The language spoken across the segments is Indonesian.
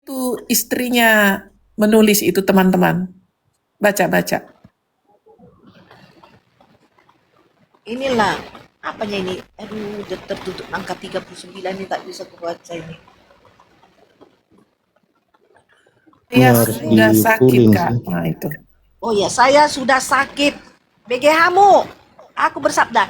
Itu istrinya menulis itu teman-teman. Baca-baca. Inilah apanya ini? Aduh, tertutup angka 39 ini tak bisa kubaca ini. Dia Ya harus nggak di sakit, pooling Kak. sih. Nah, itu. Oh ya, saya sudah sakit. BGH-mu. Aku bersabda,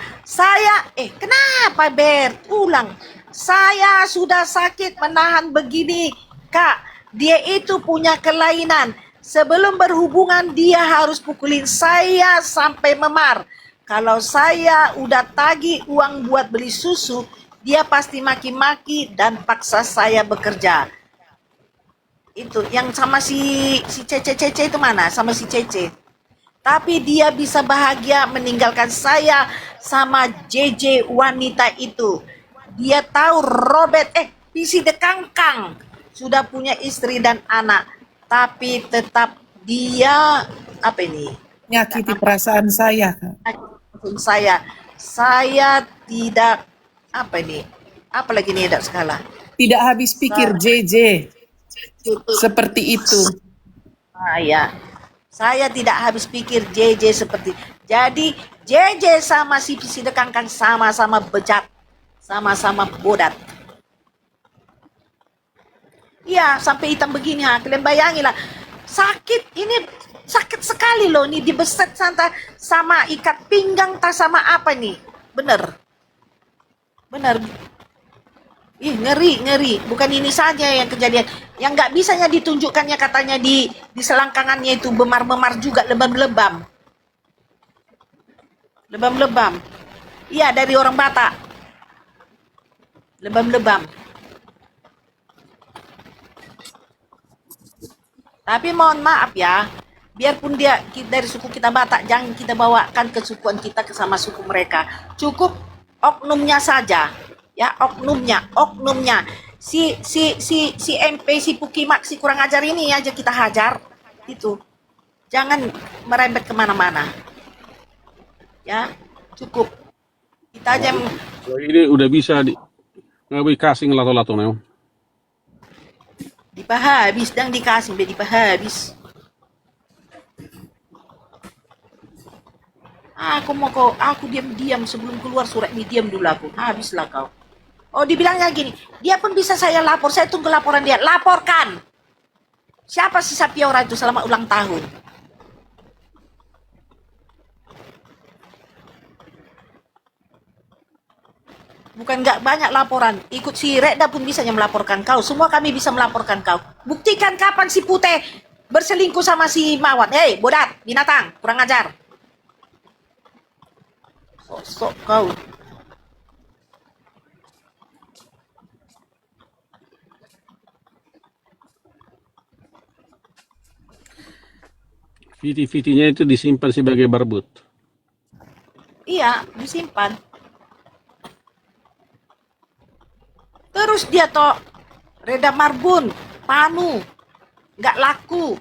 kenapa Bert? Ulang. Saya sudah sakit menahan begini, Kak. Dia itu punya kelainan. Sebelum berhubungan dia harus pukulin saya sampai memar. Kalau saya udah tagih uang buat beli susu, dia pasti maki-maki dan paksa saya bekerja. Itu yang sama si Cece itu mana? Sama si Cece. Tapi dia bisa bahagia meninggalkan saya sama JJ wanita itu. Dia tahu Robert, PC de Kangkang sudah punya istri dan anak. Tapi tetap dia, apa ini? Nyakiti perasaan saya, Kak. Saya tidak, apa ini? Apalagi nih tidak skala. Tidak habis pikir JJ. Seperti itu. Saya tidak habis pikir JJ seperti. Jadi JJ sama si Dekangkang sama-sama bejat, sama-sama bodat. Iya, sampai hitam begini ha. Kalian bayangilah. Sakit ini sakit sekali loh nih dibeset sama ikat pinggang tak sama apa nih. Bener. Ih, ngeri. Bukan ini saja yang kejadian. Yang nggak bisanya ditunjukkannya katanya di selangkangannya itu memar-memar juga, lebam-lebam. Lebam-lebam. Iya, dari orang Batak. Lebam-lebam. Tapi mohon maaf ya, biarpun dia dari suku kita Batak, jangan kita bawakan kesukuan kita ke sama suku mereka. Cukup oknumnya saja. Ya, oknumnya si MP si Pukimak si kurang ajar ini aja kita hajar itu, jangan merembet kemana-mana ya, cukup kita aja. Ini udah bisa ngawi casing lato-lato nih. Dipahabis dan dikasih dipahabis. Aku diam-diam sebelum keluar surat ini, diam dulu aku, habislah kau. Oh, dibilangnya gini, dia pun bisa saya lapor, saya tunggu laporan dia. Laporkan. Siapa si Sapiora itu selama ulang tahun? Bukan nggak banyak laporan. Ikut si Reda pun bisa melaporkan kau. Semua kami bisa melaporkan kau. Buktikan kapan si Putih berselingkuh sama si Mawat. Hei, bodat, binatang, kurang ajar. Sok kau. VT-VT-nya itu disimpan sebagai barbut. Iya, disimpan. Terus dia toh Reda Marbun, Panu, nggak laku.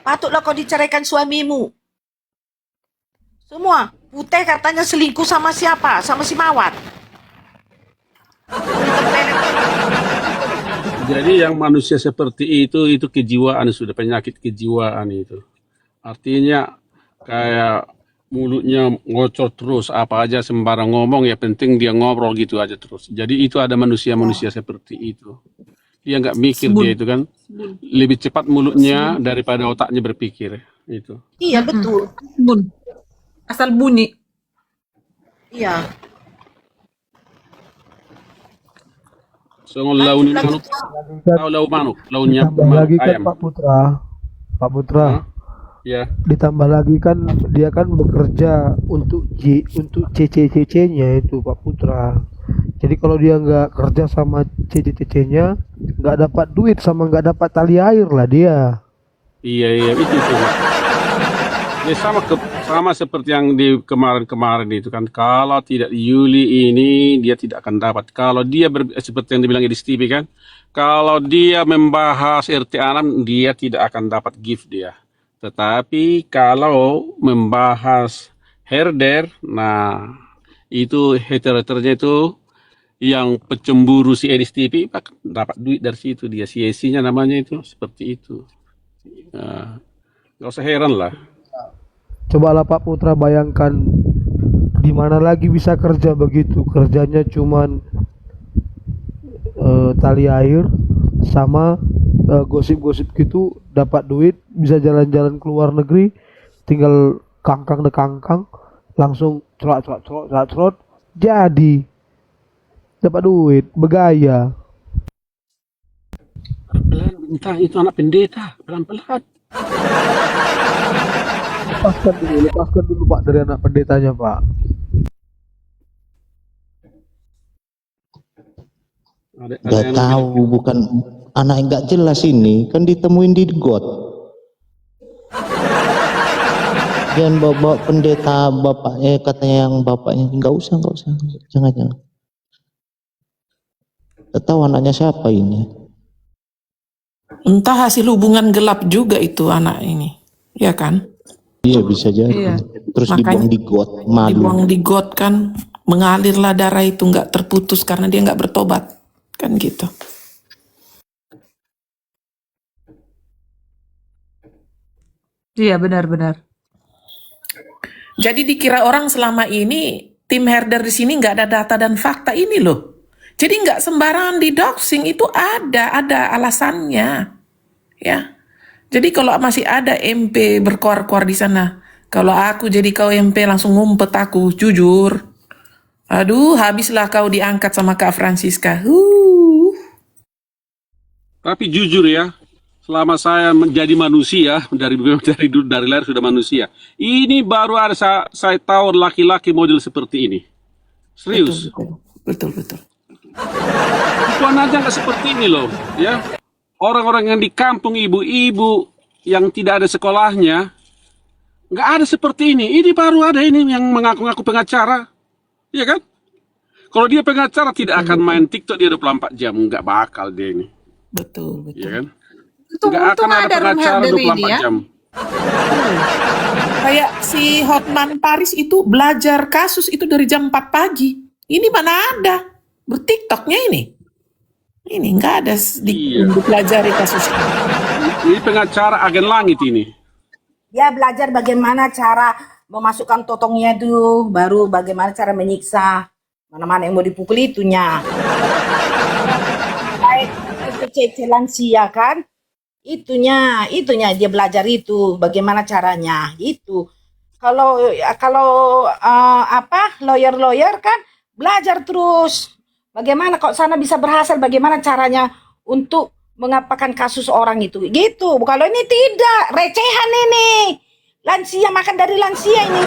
Patutlah kau diceraikan suamimu. Semua. Putih katanya selingkuh sama siapa? Sama si Mawat. Jadi yang manusia seperti itu kejiwaan, sudah penyakit kejiwaan itu. Artinya kayak mulutnya ngocor terus, apa aja sembarang ngomong, ya penting dia ngobrol gitu aja terus. Jadi itu ada manusia-manusia seperti itu. Dia nggak mikir dia itu kan. Lebih cepat mulutnya daripada otaknya berpikir itu. Iya, betul. Asal bunyi. Iya. So laun manuk, lau manuk, launnya Ditambah lagi kan ayam. Pak Putra. Ya. Ditambah lagi kan dia kan bekerja untuk CC-CC-nya itu Pak Putra. Jadi kalau dia nggak kerja sama CC-CC-nya, nggak dapat duit sama nggak dapat tali air lah dia. Iya itu. Ya sama seperti yang di kemarin itu kan, kalau tidak Yuli ini dia tidak akan dapat. Kalau dia seperti yang dibilang di Stevie kan, kalau dia membahas RT Anam dia tidak akan dapat gift dia. Tetapi kalau membahas herder, nah itu hater-haternya itu yang pecemburu si Edis TV dapat duit dari situ, dia CSC-nya namanya itu, seperti itu. Nggak usah heran lah. Cobalah Pak Putra bayangkan di mana lagi bisa kerja begitu, kerjanya cuman tali air sama gosip-gosip gitu, dapat duit, bisa jalan-jalan ke luar negeri, tinggal kangkang de kangkang, langsung cerot jadi dapat duit, bergaya. Pelan, entah itu anak pendeta, pelan-pelan. Lepaskan dulu Pak dari anak pendetanya Pak. Ada Nggak yang tahu, bukan anak yang nggak jelas ini, kan ditemuin di got. Jangan bawa pendeta bapaknya, katanya yang bapaknya, nggak usah, jangan. Nggak tahu anaknya siapa ini. Entah hasil hubungan gelap juga itu anak ini, ya kan? Iya bisa jadi. Iya. Terus Makanya dibuang di got, malu. Dibuang di got kan, mengalirlah darah itu nggak terputus karena dia nggak bertobat, kan gitu. Iya, benar-benar. Jadi dikira orang selama ini tim herder di sini nggak ada data dan fakta ini loh. Jadi nggak sembarangan di doxing, itu ada alasannya, ya. Jadi kalau masih ada MP berkoar-koar di sana, kalau aku jadi kau MP langsung ngumpet aku, jujur. Aduh, habislah kau diangkat sama Kak Francisca. Tapi jujur ya, selama saya menjadi manusia, dari lahir sudah manusia, ini baru ada saya tahu laki-laki model seperti ini. Serius. Betul. Tuan aja nggak seperti ini loh, ya. Orang-orang yang di kampung, ibu-ibu yang tidak ada sekolahnya, nggak ada seperti ini. Ini baru ada ini yang mengaku-ngaku pengacara, ya kan? Kalau dia pengacara tidak akan main TikTok dia 24 jam, nggak bakal dia ini. Betul. Ya kan? Untung Nggak akan ada room pengacara herder ini 24 ya. jam. Kayak si Hotman Paris itu belajar kasus itu dari jam 4 pagi. Ini mana ada bertiktoknya ini. Ini nggak ada dipelajari kasusnya. Ini pengacara agen langit ini. Dia belajar bagaimana cara memasukkan totongnya itu, baru bagaimana cara menyiksa mana-mana yang mau dipukul itunya. Baik itu cece lansia kan, itunya dia belajar itu bagaimana caranya itu. Kalau lawyer kan belajar terus bagaimana kok sana bisa berhasil, bagaimana caranya untuk mengapakan kasus orang itu gitu. Kalau ini tidak, recehan ini, lansia makan dari lansia ini.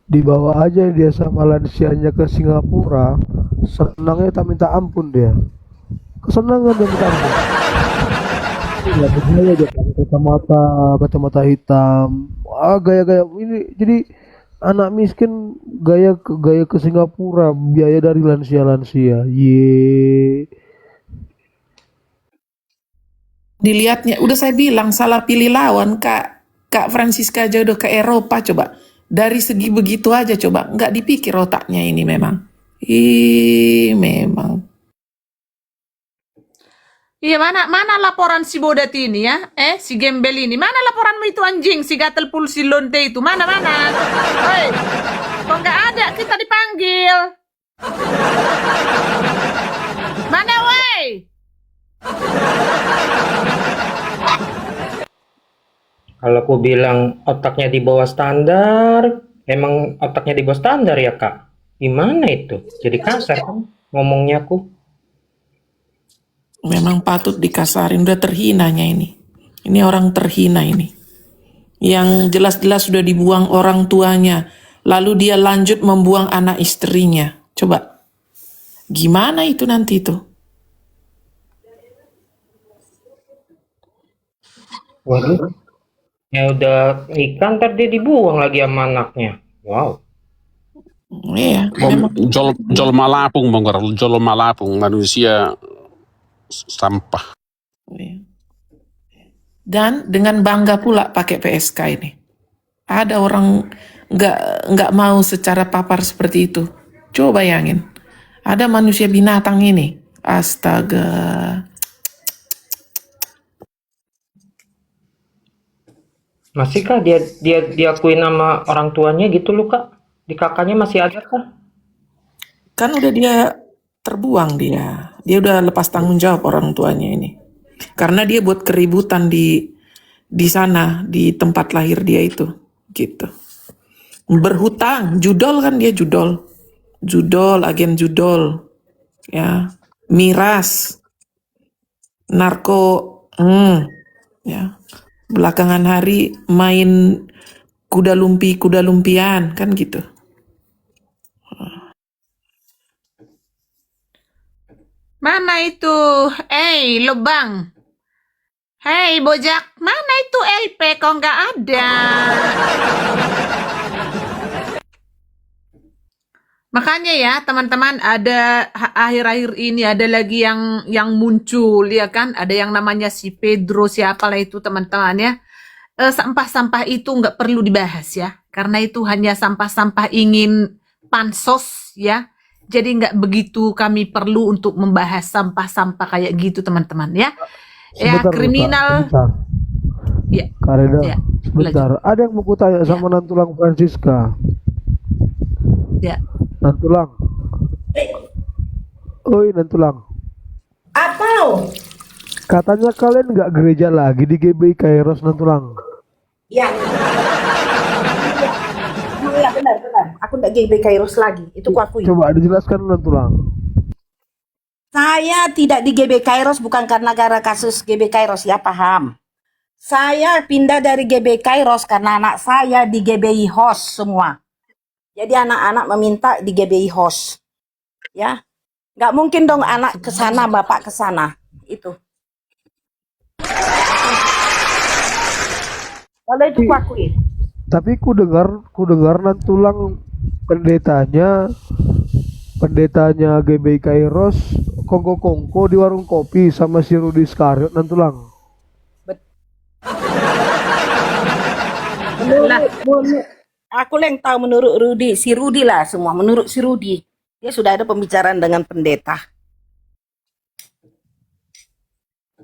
Dibawa aja dia sama lansianya ke Singapura, senangnya tak minta ampun dia. Kesenangan dia minta ampun. Ya begini aja pakai kacamata hitam. Gaya-gaya ini, jadi anak miskin gaya ke Singapura, biaya dari lansia. Ye. Dilihatnya, udah saya bilang salah pilih lawan. Kak Francisca jodoh ke Eropa, coba. Dari segi begitu aja coba, nggak dipikir otaknya ini memang. Memang. Iya, mana laporan si Bodat ini ya? Si Gembel ini. Mana laporanmu itu anjing? Si Gatel Pulsi Lonte itu. Mana? Hei, kok nggak ada? Kita dipanggil. Mana woi? Kalau aku bilang otaknya di bawah standar, emang otaknya di bawah standar ya Kak? Gimana itu? Jadi kasar kan ngomongnya aku. Memang patut dikasarin, udah terhinanya ini. Ini orang terhina ini. Yang jelas-jelas sudah dibuang orang tuanya, lalu dia lanjut membuang anak istrinya. Coba, gimana itu nanti itu? Waduh, ya udah nikah ntar dia dibuang lagi sama anaknya. Wow. Iya, memang. Jol malapung, Bongkar. Jol malapung, manusia sampah. Iya. Dan dengan bangga pula pakai PSK ini. Ada orang nggak nggak mau secara papar seperti itu. Coba bayangin, ada manusia binatang ini. Astaga. Masihkah dia diakuin sama orang tuanya gitu loh Kak? Di kakaknya masih ada kah? Kan udah dia terbuang dia. Dia udah lepas tanggung jawab orang tuanya ini. Karena dia buat keributan di sana, di tempat lahir dia itu. Gitu. Berhutang, judol kan dia judol. Judol, agen judol. Ya. Miras, narko, ya. Belakangan hari main kuda lumpian kan gitu. Mana itu? Lubang. Hei, Bojak, mana itu LP kok nggak ada? Makanya ya, teman-teman, ada akhir-akhir ini ada lagi yang muncul ya kan? Ada yang namanya si Pedro siapalah itu teman-teman ya. Sampah-sampah itu nggak perlu dibahas ya, karena itu hanya sampah-sampah ingin pansos ya. Jadi nggak begitu kami perlu untuk membahas sampah-sampah kayak gitu teman-teman ya. Ya Sebentar, kriminal. sebentar. Ya, Kak Reda, ya, sebentar. Ada yang mau kutanya sama Nantulang Francisca. ya. Nantulang. Oi, Nantulang. Apa? Katanya kalian nggak gereja lagi di GBI Kairos, Nantulang. Ya. Iya benar. Aku nggak GB Kairos lagi. Itu ku akui. Coba dijelaskan, Nantulang. Saya tidak di GB Kairos bukan karena gara kasus GB Kairos, ya paham. Saya pindah dari GB Kairos karena anak saya di GBI host semua. Jadi anak-anak meminta di GBI host. Ya. Nggak mungkin dong anak ke sana, bapak ke sana. Itu. Kalau itu ku akui. Tapi ku dengar Nantulang pendetanya GBI Kairos kongko-kongko di warung kopi sama si Rudi Skariot, Nantulang. Aku yang tahu menurut Rudi, si Rudi lah semua, menurut si Rudi. Dia sudah ada pembicaraan dengan pendeta.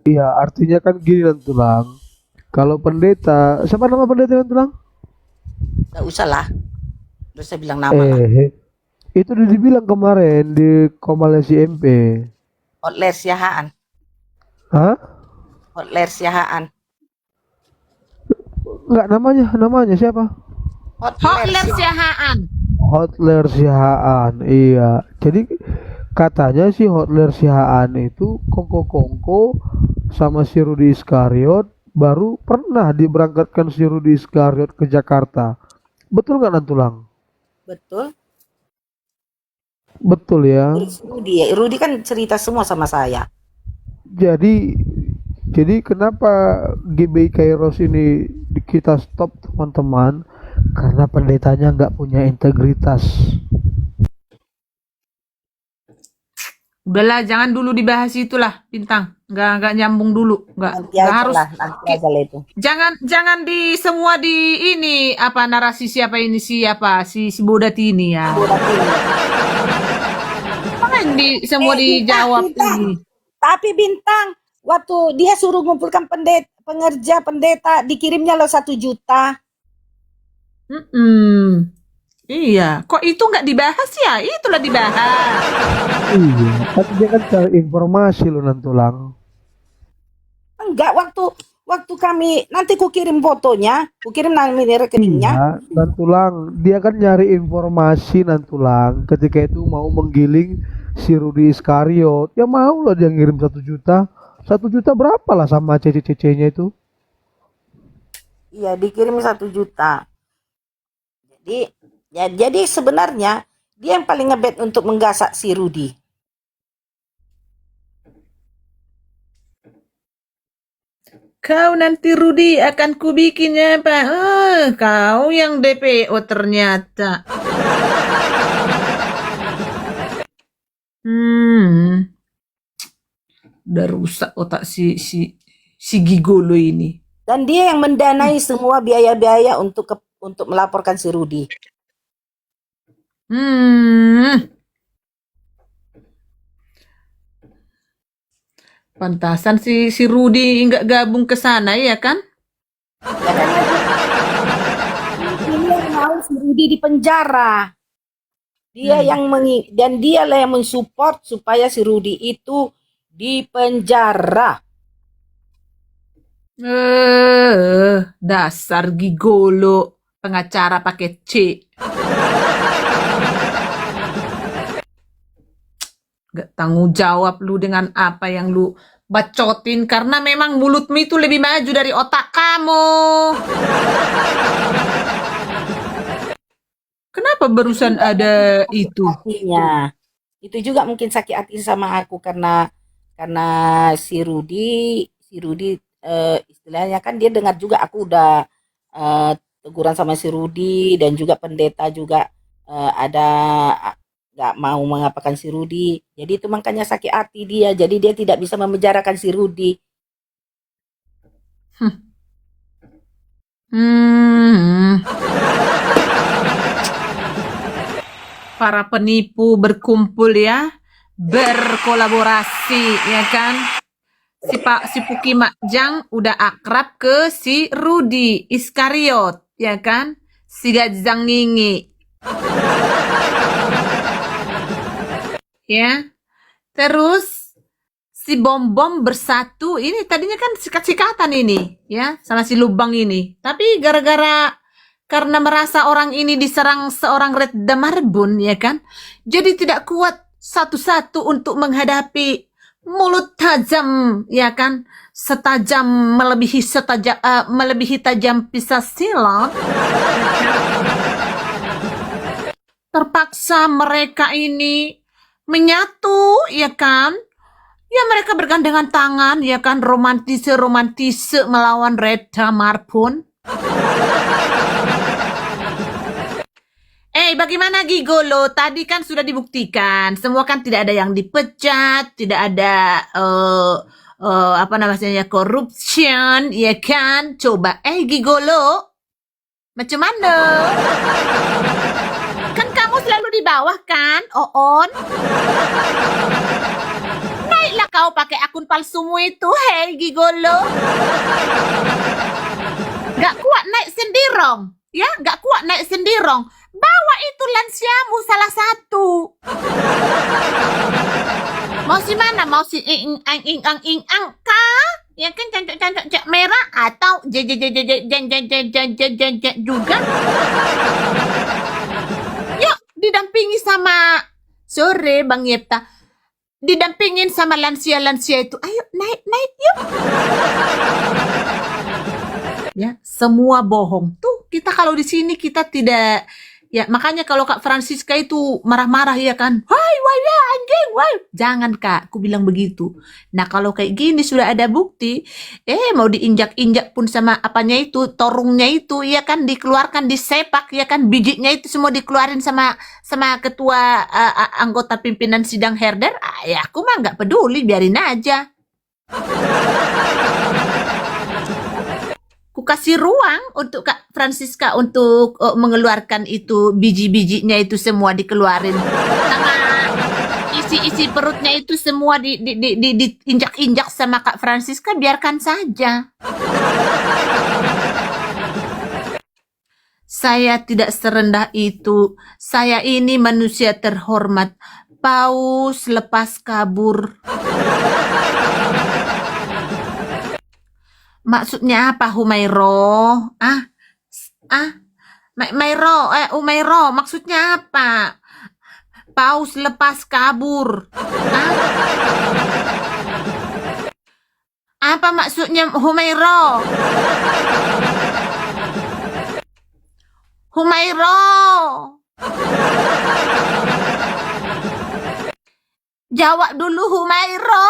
Iya, artinya kan gini, Nantulang. Kalau pendeta, siapa nama pendeta, Nantulang? Nggak usah lah. Terus saya bilang nama lah. Itu udah dibilang kemarin di Komalesi MP. Hotler Siahaan. Hah? Hotler Siahaan. Enggak, namanya siapa? Hotler Siahaan. Hotler Sihaan, iya. Jadi katanya si Hotler Sihaan itu kongko-kongko sama si Rudi Iskariot baru pernah diberangkatkan si Rudi Iskariot ke Jakarta. Betul nggak, Nantulang? Betul. Betul ya. Rudi kan cerita semua sama saya. Jadi kenapa GBI Kairos ini kita stop, teman-teman? Karena pendetanya nggak punya integritas. Udahlah, jangan dulu dibahas itulah, Bintang. Nggak nyambung dulu. Nanti Nggak aja harus. lah, nanti aja lah itu. Jangan di semua di ini apa narasi siapa ini siapa si Bodati ini ya. Jangan di semua dijawab ini. Tapi Bintang, waktu dia suruh ngumpulkan pendeta, dikirimnya lo 1 juta. Iya, kok itu nggak dibahas ya? Itulah dibahas. Iya, tapi dia kan cari informasi lo, Nantulang. Enggak, waktu kami, nanti ku kirim fotonya, ku kirim nomor rekeningnya. Iya, Nantulang, dia kan nyari informasi, Nantulang. Ketika itu mau menggiling si Rudi Iskariot, ya mau lah dia ngirim 1 juta. 1 juta berapa lah sama cece-cecenya itu? Iya, dikirim 1 juta. Jadi sebenarnya dia yang paling ngebet untuk menggasak si Rudi. Kau nanti Rudi akan kubikinnya apa? Kau yang DPO ternyata. Udah rusak otak si Gigolo ini. Dan dia yang mendanai semua biaya-biaya untuk melaporkan si Rudi. Hmm, pantasan si Rudi nggak gabung ke sana ya kan? Ya kan ini yang mau si Rudi di penjara. Dia yang dan dialah yang mensupport supaya si Rudi itu di penjara. Dasar gigolo, pengacara pakai C. Gak tanggung jawab lu dengan apa yang lu bacotin, karena memang mulutmu itu lebih maju dari otak kamu. Kenapa barusan ada itu? Hatinya. Itu juga mungkin sakit hati sama aku karena si Rudi istilahnya kan dia dengar juga aku udah teguran sama si Rudi, dan juga pendeta juga ada nggak mau mengapakan si Rudi. Jadi itu makanya sakit hati dia. Jadi dia tidak bisa memenjarakan si Rudi. Para penipu berkumpul ya, berkolaborasi ya kan. Si Puki Makjang udah akrab ke si Rudi Iskariot ya kan, si Gajang Ngingi ya. Terus si Bom-Bom bersatu ini tadinya kan sikat-sikatan ini ya sama si Lubang ini, tapi karena merasa orang ini diserang seorang Red Damarbun ya kan, jadi tidak kuat satu-satu untuk menghadapi mulut tajam ya kan, melebihi tajam pisau silat. Terpaksa mereka ini menyatu ya kan, ya mereka bergandengan tangan ya kan, romantis melawan Red Damarbun. Bagaimana gigolo? Tadi kan sudah dibuktikan, semua kan tidak ada yang dipecat, tidak ada apa namanya corruption, ya kan? Coba, gigolo, macam mana? Kan kamu selalu di bawah kan, Oon? Naiklah kau pakai akun palsumu itu, hei gigolo. Gak kuat naik sendirong, ya? Gak kuat naik sendirong. Bawa itu lansiamu salah satu. Mau si mana? Mau si ing-ang kah? Ya kan cancok merah atau juga? Yuk didampingi sama sore Bang Yepta. Didampingin sama lansia-lansia itu. Ayo naik yuk. Ya, semua bohong. Tuh, kita kalau di sini kita tidak, ya makanya kalau Kak Francisca itu marah-marah ya kan. Wah, ya anjing, wah. Jangan Kak, aku bilang begitu. Nah, kalau kayak gini sudah ada bukti, mau diinjak-injak pun sama apanya itu, torungnya itu ya kan dikeluarkan, disepak ya kan, bijinya itu semua dikeluarin sama ketua anggota pimpinan sidang herder. Ya aku mah nggak peduli, biarin aja. Ku kasih ruang untuk Kak Francisca untuk mengeluarkan itu, biji-bijinya itu semua dikeluarin, sama isi perutnya itu semua diinjak-injak sama Kak Francisca, biarkan saja. Saya tidak serendah itu. Saya ini manusia terhormat. Paus lepas kabur. Maksudnya apa, Humairo? Umairo, maksudnya apa? Paus lepas kabur. Apa maksudnya, Humairo? Jawab dulu, Humairo.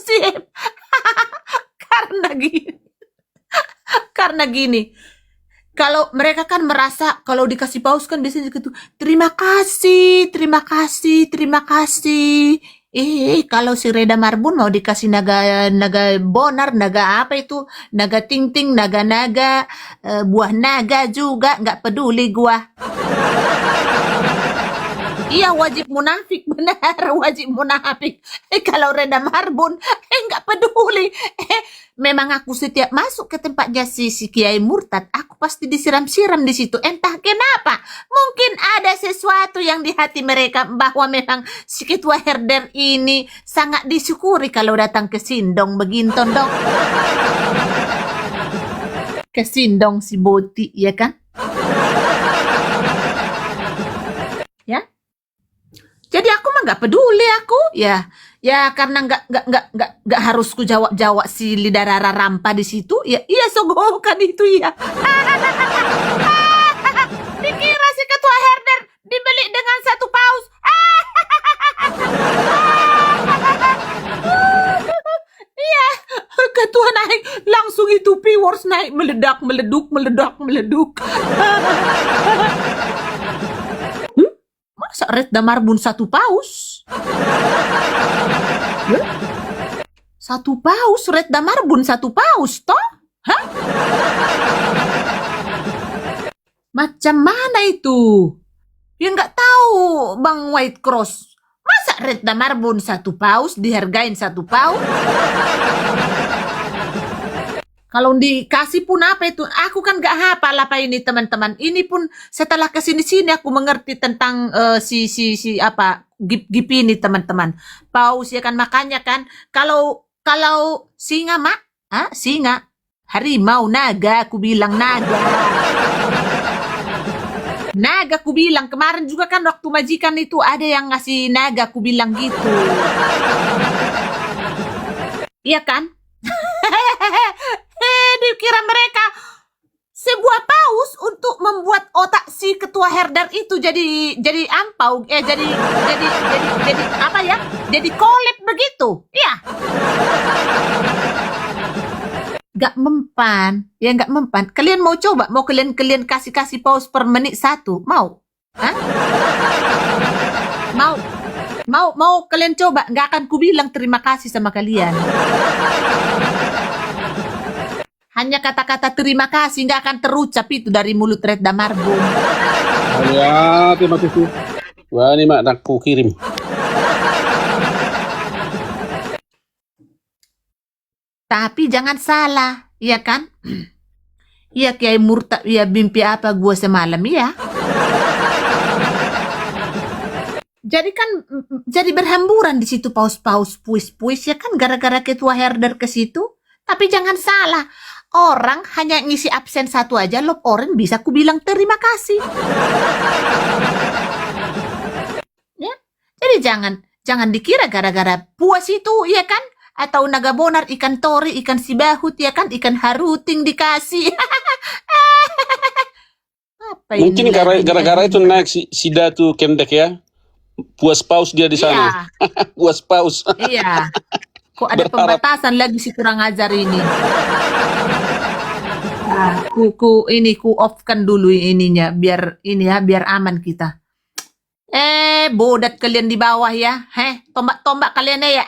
Sip. Karena gini, kalau mereka kan merasa kalau dikasih paus kan biasanya gitu, terima kasih, Kalau si Reda Marbun mau dikasih naga bonar, naga apa itu, naga ting-ting, naga-naga, buah naga juga, nggak peduli gua. Iya, wajib munafik, benar, wajib munafik. Kalau Reda Marbun, nggak peduli. Memang aku setiap masuk ke tempatnya si Kiai Murtad, aku pasti disiram-siram di situ. Entah kenapa, mungkin ada sesuatu yang di hati mereka bahwa memang si Ketua Herder ini sangat disyukuri kalau datang ke Sindong beginton dong. Ke Sindong si Boti, ya kan? Ya. Jadi aku mah nggak peduli aku, ya karena nggak harus ku jawab si Lidarara Rampa di situ, ya iya sogokan itu ya. Dikira si Ketua Herder dibeli dengan 1 paus. Iya, ketua naik langsung itu viewers naik meledak meleduk. Masa Reda Marbun 1 paus? 1 paus, Reda Marbun 1 paus, toh? Hah? Macam mana itu? Ya nggak tahu, Bang White Cross. Masa Reda Marbun 1 paus dihargain 1 paus? Kalau dikasih pun apa itu? Aku kan gak hafal apa ini teman-teman. Ini pun setelah kesini-sini aku mengerti tentang si apa gip ini teman-teman. Paus ya kan, makanya kan kalau singa singa, harimau, naga, aku bilang naga. Naga aku bilang, kemarin juga kan waktu majikan itu ada yang ngasih naga, aku bilang gitu. Iya kan? Dikira mereka sebuah paus untuk membuat otak si Ketua Herder itu jadi ampau, jadi apa ya? Jadi kolep begitu. Iya. Gak mempan. Ya gak mempan. Kalian mau coba? Mau kalian kasih paus per menit 1? Mau? Hah? Mau kalian coba? Gak akan kubilang terima kasih sama kalian. Hanya kata-kata terima kasih nggak akan terucap itu dari mulut Reda Marbun. Ya, terima kasih. Wah, ini mak aku kirim. Tapi jangan salah, iya kan? Iya Kiai Murtad, ya mimpi apa gua semalam, ya. Jadi kan, jadi berhamburan di situ paus-paus, puis ya kan, gara-gara Ketua Herder ke situ. Tapi jangan salah, orang hanya ngisi absen 1 aja, lob oren bisa ku bilang terima kasih. Ya, jadi jangan dikira gara-gara puas itu, ya kan? Atau naga bonar, ikan tori, ikan sibahut, ya kan? Ikan haruting dikasih. Apa Mungkin ini lagi gara-gara nih? itu naik si Datu Kemdek ya. Puas paus dia di sana. Iya, Puas paus. iya. Kok ada Berharap. pembatasan lagi si kurang ajar ini? Nah, ku off-kan dulu ininya biar aman kita. Bodat kalian di bawah ya. Tombak kalian ya.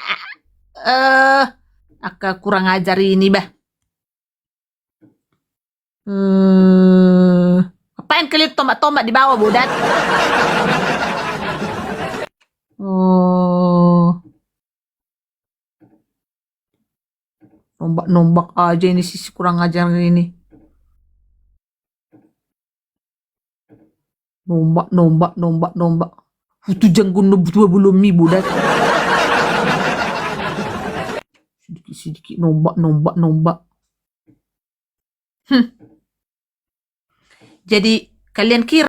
Agak kurang ajar ini bah. Apain kalian tombak di bawah bodat? Oh. Nombak aja ini sih kurang ajar ini. Nombak. Itu janggun betul belum mi budak. Sedikit nombak. Jadi kalian kira